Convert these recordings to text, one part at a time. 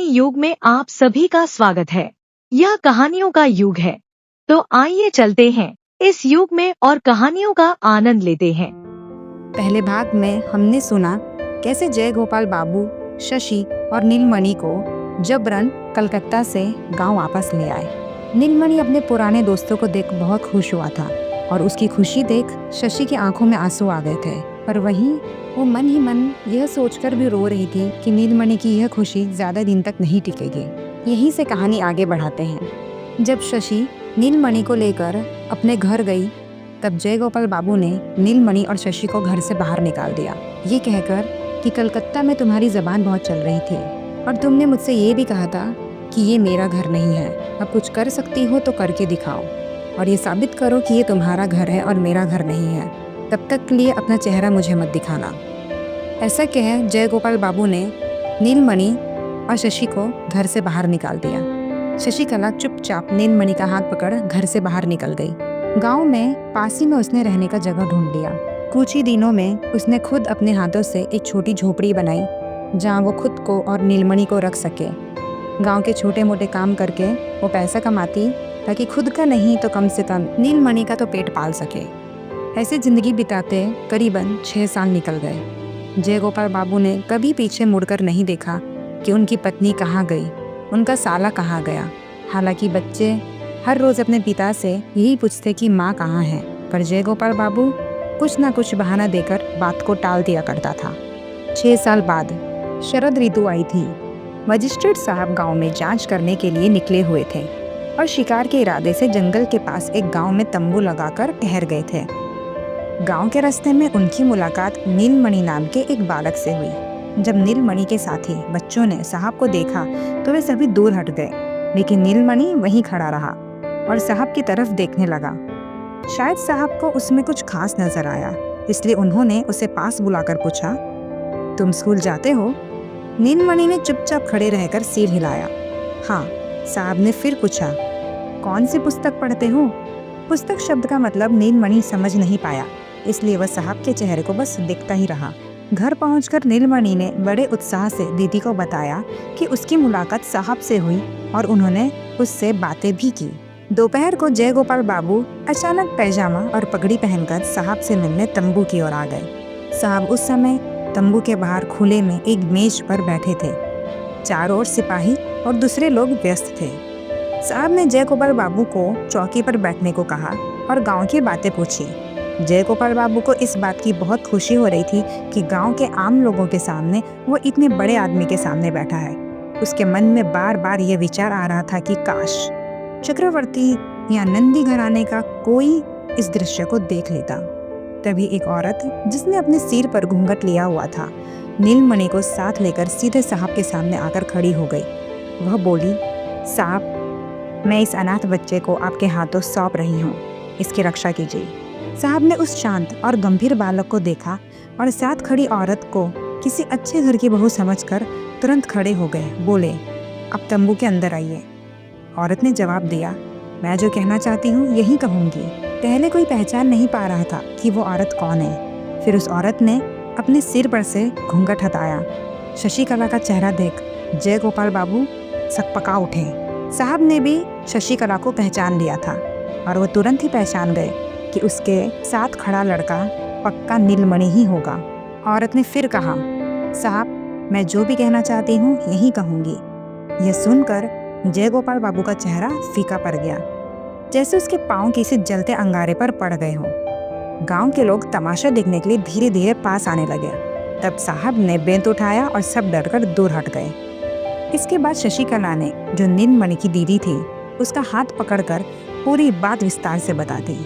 युग में आप सभी का स्वागत है। यह कहानियों का युग है, तो आइए चलते हैं इस युग में और कहानियों का आनंद लेते हैं। पहले भाग में हमने सुना कैसे जय गोपाल बाबू शशि और नीलमणि को जबरन कलकत्ता से गांव वापस ले आए। नीलमणि अपने पुराने दोस्तों को देख बहुत खुश हुआ था और उसकी खुशी देख शशि की आंखों में आंसू आ गए थे। पर वहीं वो मन ही मन यह सोचकर भी रो रही थी कि नीलमणि की यह खुशी ज्यादा दिन तक नहीं टिकेगी। यहीं से कहानी आगे बढ़ाते हैं। जब शशि नीलमणि को लेकर अपने घर गई तब जय गोपाल बाबू ने नीलमणि और शशि को घर से बाहर निकाल दिया, ये कहकर कि कलकत्ता में तुम्हारी जबान बहुत चल रही थी और तुमने मुझसे ये भी कहा था कि ये मेरा घर नहीं है। अब कुछ कर सकती हो तो करके दिखाओ और ये साबित करो कि ये तुम्हारा घर है और मेरा घर नहीं है। तब तक के लिए अपना चेहरा मुझे मत दिखाना। ऐसा कह जय गोपाल बाबू ने नीलमणि और शशि को घर से बाहर निकाल दिया। शशिकला चुपचाप नीलमणि का हाथ पकड़ घर से बाहर निकल गई। गांव में पास ही में उसने रहने का जगह ढूंढ लिया। कुछ ही दिनों में उसने खुद अपने हाथों से एक छोटी झोपड़ी बनाई जहां वो खुद को और नीलमणि को रख सके। गांव के छोटे मोटे काम करके वो पैसा कमाती ताकि खुद का नहीं तो कम से कम नीलमणि का तो पेट पाल सके। ऐसे जिंदगी बिताते करीबन 6 साल निकल गए। जय गोपाल बाबू ने कभी पीछे मुड़कर नहीं देखा कि उनकी पत्नी कहाँ गई, उनका साला कहाँ गया। हालांकि बच्चे हर रोज अपने पिता से यही पूछते कि माँ कहाँ है, पर जय गोपाल बाबू कुछ ना कुछ बहाना देकर बात को टाल दिया करता था। 6 साल बाद शरद ऋतु आई थी। मजिस्ट्रेट साहब गांव में जांच करने के लिए निकले हुए थे और शिकार के इरादे से जंगल के पास एक गांव में तंबू लगाकर ठहर गए थे। गांव के रास्ते में उनकी मुलाकात नीलमणि नाम के एक बालक से हुई। जब नीलमणि के साथी बच्चों ने साहब को देखा तो वे सभी दूर हट गए, लेकिन नीलमणि वहीं खड़ा रहा और साहब की तरफ देखने लगा। शायद साहब को उसमें कुछ खास नजर आया, इसलिए उन्होंने उसे पास बुलाकर पूछा, तुम स्कूल जाते हो? नीलमणि ने चुपचाप खड़े रहकर सिर हिलाया। हाँ। साहब ने फिर पूछा, कौन सी पुस्तक पढ़ते हो? पुस्तक शब्द का मतलब नीलमणि समझ नहीं पाया, इसलिए वह साहब के चेहरे को बस देखता ही रहा। घर पहुंचकर नीलमणि ने बड़े उत्साह से दीदी को बताया कि उसकी मुलाकात साहब से हुई और उन्होंने उससे बातें भी की। दोपहर को जय गोपाल बाबू अचानक पैजामा और पगड़ी पहनकर साहब से मिलने तंबू की ओर आ गए। साहब उस समय तंबू के बाहर खुले में एक मेज पर बैठे थे। चारों ओर सिपाही और दूसरे लोग व्यस्त थे। साहब ने जय गोपाल बाबू को चौकी पर बैठने को कहा और गांव की बातें पूछी। जय गोपाल बाबू को इस बात की बहुत खुशी हो रही थी कि गांव के आम लोगों के सामने वो इतने बड़े आदमी के सामने बैठा है। उसके मन में बार बार यह विचार आ रहा था कि काश चक्रवर्ती या नंदी घराने का कोई इस दृश्य को देख लेता। तभी एक औरत जिसने अपने सिर पर घूंघट लिया हुआ था नीलमणि को साथ लेकर सीधे साहब के सामने आकर खड़ी हो गई। वह बोली, साहब, मैं इस अनाथ बच्चे को आपके हाथों सौंप रही हूँ, इसकी रक्षा कीजिए। साहब ने उस शांत और गंभीर बालक को देखा और साथ खड़ी औरत को किसी अच्छे घर की बहू समझकर तुरंत खड़े हो गए। बोले, अब तंबू के अंदर आइए। औरत ने जवाब दिया, मैं जो कहना चाहती हूँ यही कहूँगी। पहले कोई पहचान नहीं पा रहा था कि वो औरत कौन है। फिर उस औरत ने अपने सिर पर से घूंघट हटाया। शशिकला का चेहरा देख जय गोपाल बाबू सकपका उठे। साहब ने भी शशिकला को पहचान लिया था और वो तुरंत ही पहचान गए कि उसके साथ खड़ा लड़का पक्का नीलमणि ही होगा। औरत ने फिर कहा, साहब, मैं जो भी कहना चाहती हूँ यही कहूँगी। यह सुनकर जय गोपाल बाबू का चेहरा फीका पड़ गया, जैसे उसके पांव किसी जलते अंगारे पर पड़ गए हों। गांव के लोग तमाशा देखने के लिए धीरे धीरे पास आने लगे। तब साहब ने बेंत उठाया और सब डरकर दूर हट गए। इसके बाद शशिकला ने, जो नीलमणि की दीदी थी, उसका हाथ पकड़कर पूरी बात विस्तार से बता दी।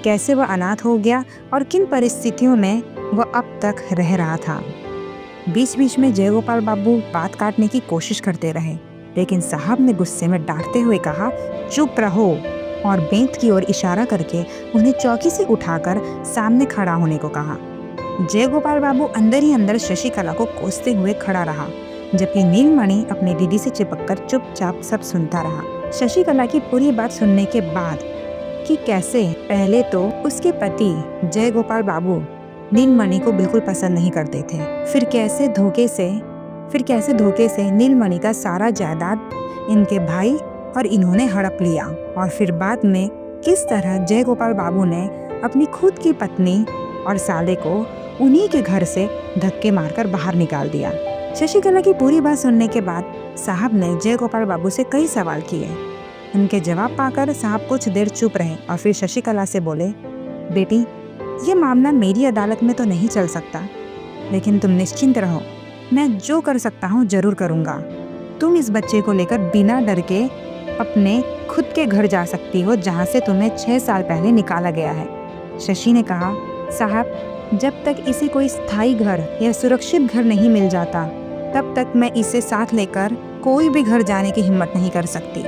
कैसे वह अनाथ हो गया और किन परिस्थितियों में वह अब तक रह रहा था। बीच बीच में जय गोपाल बाबू बात काटने की कोशिश करते रहे, लेकिन साहब ने गुस्से में डांटते हुए कहा, चुप रहो, और बेंत की ओर इशारा करके उन्हें चौकी से उठाकर सामने खड़ा होने को कहा। जय गोपाल बाबू अंदर ही अंदर शशिकला को कोसते हुए खड़ा रहा, जबकि नीलमणि अपनी दीदी से चिपककर चुपचाप सब सुनता रहा। शशिकला की पूरी बात सुनने के बाद कि कैसे पहले तो उसके पति जय गोपाल बाबू नीलमणि को बिल्कुल पसंद नहीं करते थे, फिर कैसे धोखे से फिर कैसे धोखे से नीलमणि का सारा जायदाद इनके भाई और इन्होंने हड़प लिया, और फिर बाद में किस तरह जय गोपाल बाबू ने अपनी खुद की पत्नी और साले को उन्हीं के घर से धक्के मारकर बाहर निकाल दिया। शशिकला की पूरी बात सुनने के बाद साहब ने जय गोपाल बाबू से कई सवाल किए। उनके जवाब पाकर साहब कुछ देर चुप रहे और फिर शशिकला से बोले, बेटी, ये मामला मेरी अदालत में तो नहीं चल सकता, लेकिन तुम निश्चिंत रहो, मैं जो कर सकता हूँ जरूर करूँगा। तुम इस बच्चे को लेकर बिना डर के अपने खुद के घर जा सकती हो, जहाँ से तुम्हें 6 साल पहले निकाला गया है। शशि ने कहा, साहब, जब तक इसे कोई स्थायी घर या सुरक्षित घर नहीं मिल जाता, तब तक मैं इसे साथ लेकर कोई भी घर जाने की हिम्मत नहीं कर सकती।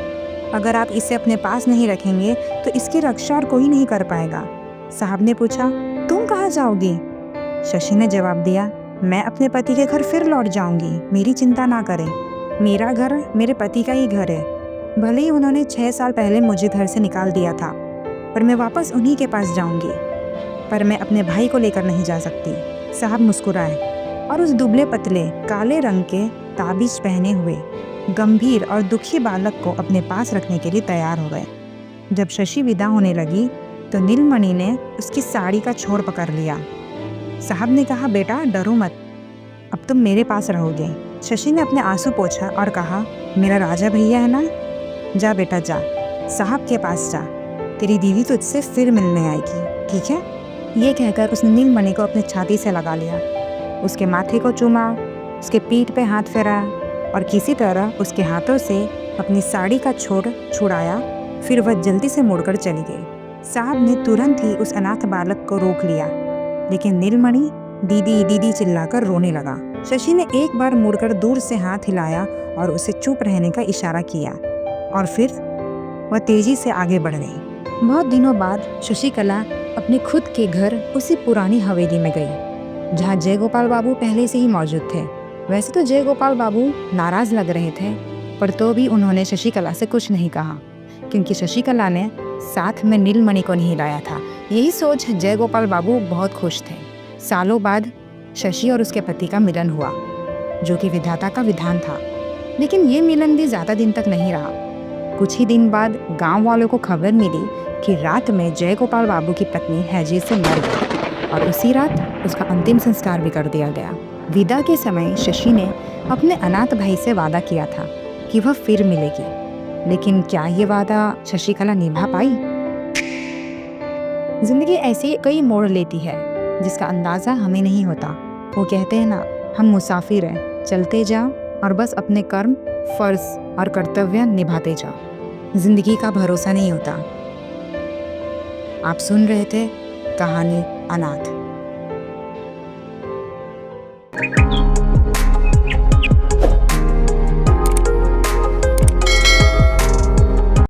अगर आप इसे अपने पास नहीं रखेंगे तो इसकी रक्षा और कोई नहीं कर पाएगा। साहब ने पूछा, तुम कहाँ जाओगी? शशि ने जवाब दिया, मैं अपने पति के घर फिर लौट जाऊंगी, मेरी चिंता ना करें। मेरा घर मेरे पति का ही घर है। भले ही उन्होंने 6 साल पहले मुझे घर से निकाल दिया था, पर मैं वापस उन्हीं के पास जाऊंगी। पर मैं अपने भाई को लेकर नहीं जा सकती। साहब मुस्कुराए और उस दुबले पतले काले रंग के ताबीज पहने हुए गंभीर और दुखी बालक को अपने पास रखने के लिए तैयार हो गए। जब शशि विदा होने लगी तो नीलमणि ने उसकी साड़ी का छोर पकड़ लिया। साहब ने कहा, बेटा डरो मत, अब तुम मेरे पास रहोगे। शशि ने अपने आंसू पोंछा और कहा, मेरा राजा भैया है ना, जा बेटा जा, साहब के पास जा, तेरी दीदी तुझसे फिर मिलने आएगी, ठीक है? ये कहकर उसने नीलमणि को अपनी छाती से लगा लिया, उसके माथे को चूमा, उसके पीठ पे हाथ फेरा और किसी तरह उसके हाथों से अपनी साड़ी का छोर छुड़ाया। फिर वह जल्दी से मुड़कर चली गई। साहब ने तुरंत ही उस अनाथ बालक को रोक लिया, लेकिन नीलमणि दीदी दीदी चिल्लाकर रोने लगा। शशि ने एक बार मुड़कर दूर से हाथ हिलाया और उसे चुप रहने का इशारा किया, और फिर वह तेजी से आगे बढ़ गई। बहुत दिनों बाद शशिकला अपने खुद के घर उसी पुरानी हवेली में गई, जहाँ जय गोपाल बाबू पहले से ही मौजूद थे। वैसे तो जय गोपाल बाबू नाराज लग रहे थे, पर तो भी उन्होंने शशिकला से कुछ नहीं कहा, क्योंकि शशिकला ने साथ में नीलमणि को नहीं लाया था। यही सोच जय गोपाल बाबू बहुत खुश थे। सालों बाद शशि और उसके पति का मिलन हुआ, जो कि विधाता का विधान था। लेकिन ये मिलन भी ज़्यादा दिन तक नहीं रहा। कुछ ही दिन बाद गांव वालों को खबर मिली कि रात में जय गोपाल बाबू की पत्नी हैजे से मर गई, और उसी रात उसका अंतिम संस्कार भी कर दिया गया। विदा के समय शशि ने अपने अनाथ भाई से वादा किया था कि वह फिर मिलेगी, लेकिन क्या ये वादा शशिकला निभा पाई? जिंदगी ऐसी कई मोड़ लेती है जिसका अंदाजा हमें नहीं होता। वो कहते हैं ना, हम मुसाफिर हैं, चलते जाओ और बस अपने कर्म, फर्ज और कर्तव्य निभाते जाओ। जिंदगी का भरोसा नहीं होता। आप सुन रहे थे कहानी अनाथ।